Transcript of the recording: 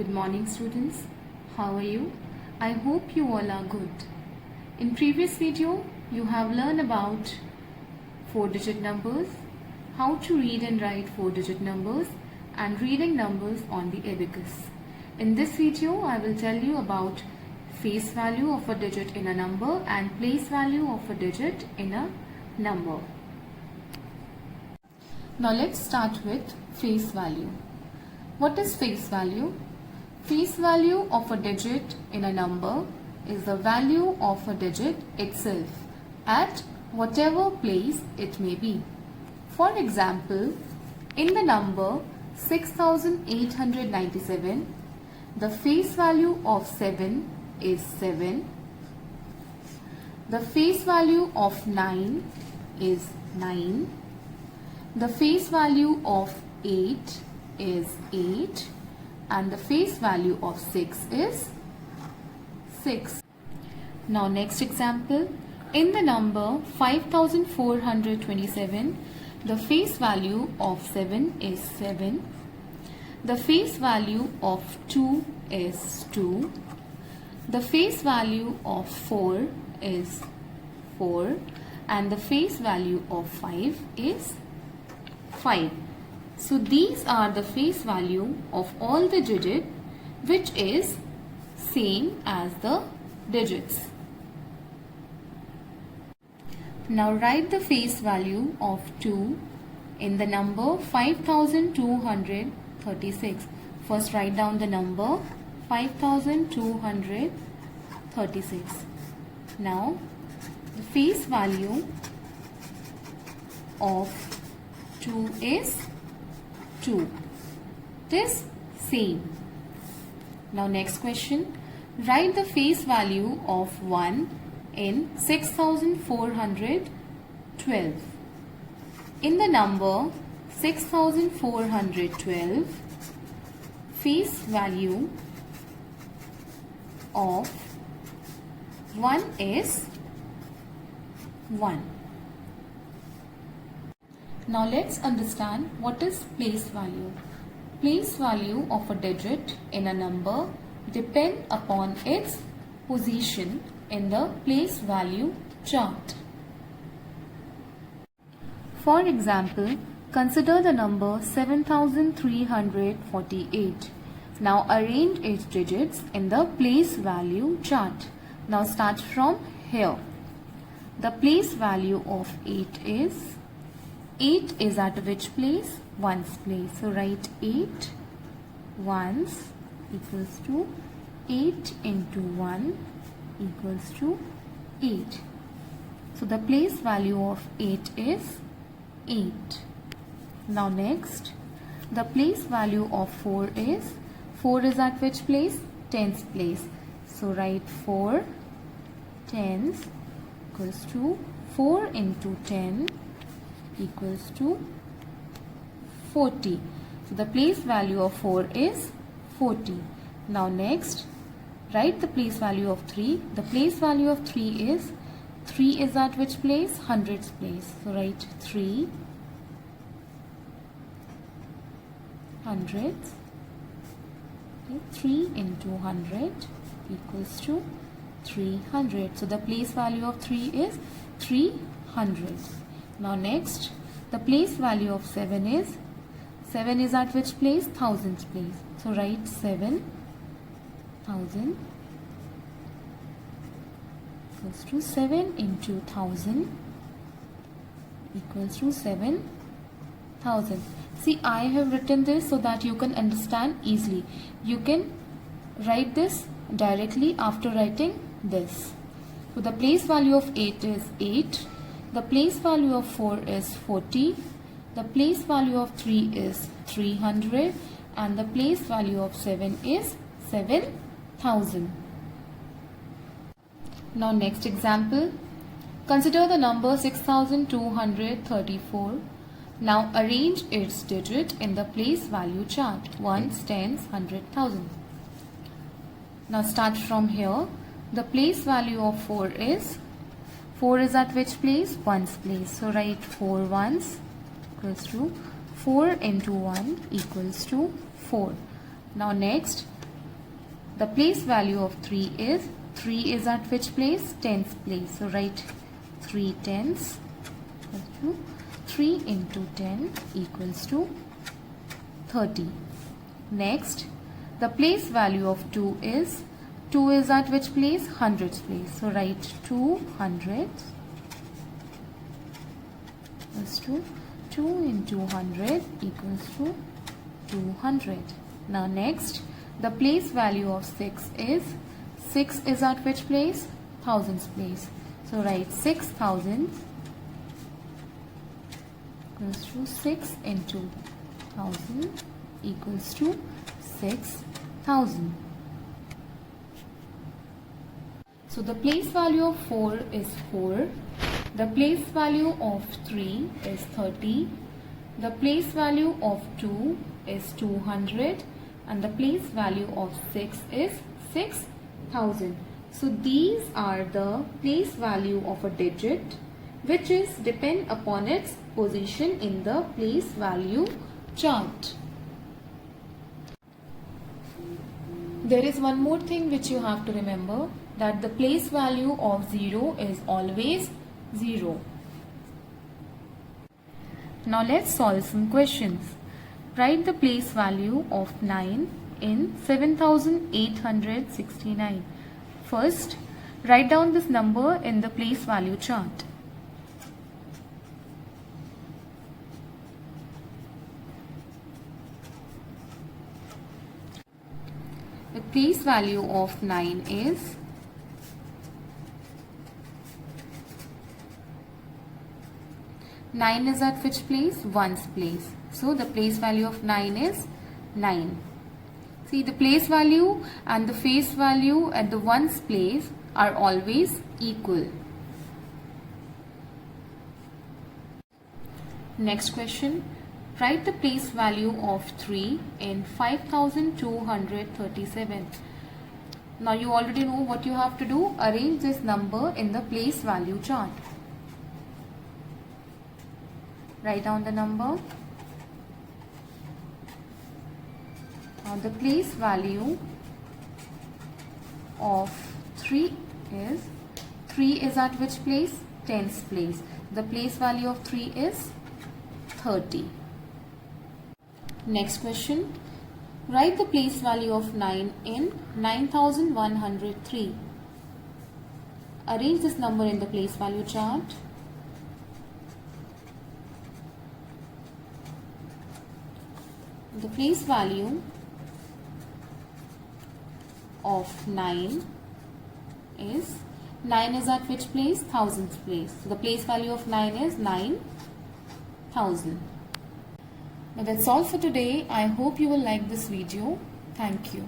Good morning students. How are you? I hope you all are good. In previous video, you have learned about 4-digit numbers, how to read and write 4-digit numbers and reading numbers on the abacus. In this video, I will tell you about face value of a digit in a number and place value of a digit in a number. Now let's start with face value. What is face value? Face value of a digit in a number is the value of a digit itself at whatever place it may be. For example, in the number 6897, the face value of 7 is 7. The face value of 9 is 9. The face value of 8 is 8. And the face value of 6 is 6. Now next example, in the number 5427, the face value of 7 is 7. The face value of 2 is 2. The face value of 4 is 4. And the face value of 5 is 5. So these are the face value of all the digits which is same as the digits. Now write the face value of 2 in the number 5236. First write down the number 5236. Now the face value of 2 is 2. This same. Now next question. Write the face value of 1 in 6412. In the number 6412, face value of 1 is 1. Now let's understand what is place value. Place value of a digit in a number depend upon its position in the place value chart. For example, consider the number 7348. Now arrange its digits in the place value chart. Now start from here. The place value of 8 is 8 is at which place? Ones place. So write 8 ones equals to 8 into 1 equals to 8. So the place value of 8 is 8. Now next, the place value of 4 is at which place? Tens place. So write 4 tens equals to 4 into 10 equals to 40. So the place value of 4 is 40. Now next, write the place value of 3. The place value of 3 is at which place? Hundreds place. So write 3 hundreds. Okay, 3 into 100 equals to 300. So the place value of 3 is 300. Now next, the place value of 7 is at which place? Thousands place. So write 7,000 equals to 7 into 1000 equals to 7,000. See, I have written this so that you can understand easily. You can write this directly after writing this. So the place value of 8 is 8. The place value of 4 is 40. The place value of 3 is 300. And the place value of 7 is 7,000. Now next example. Consider the number 6234. Now arrange its digit in the place value chart. Ones, tens, 100,000. Now start from here. The place value of 4 is at which place? Ones place. So write 4 ones equals to 4 into 1 equals to 4. Now next, The place value of 3 is at which place? Tens place. So write 3 tens. 3 into 10 equals to 30. Next, the place value of 2 is at which place? Hundreds place. So write 2 hundreds equals to 2 into 100 equals to 200. Now next, the place value of 6 is at which place? Thousands place. So write 6,000 equals to 6 into 1000 equals to 6,000. So the place value of 4 is 4. The place value of 3 is 30. The place value of 2 is 200. And the place value of 6 is 6,000. So these are the place value of a digit, which is depend upon its position in the place value chart. There is one more thing which you have to remember, that the place value of 0 is always 0. Now let's solve some questions. Write the place value of 9 in 7869. First, write down this number in the place value chart. The place value of 9 is 9 is at which place? Ones place. So the place value of 9 is 9. See, the place value and the face value at the ones place are always equal. Next question. Write the place value of 3 in 5237. Now you already know what you have to do. Arrange this number in the place value chart. Write down the number. Now the place value of 3 is at which place? Tens place. The place value of 3 is 30. Next question. Write the place value of 9 in 9103. Arrange this number in the place value chart. The place value of 9 is at which place? Thousands place. So the place value of 9 is 9,000. Now that's all for today. I hope you will like this video. Thank you.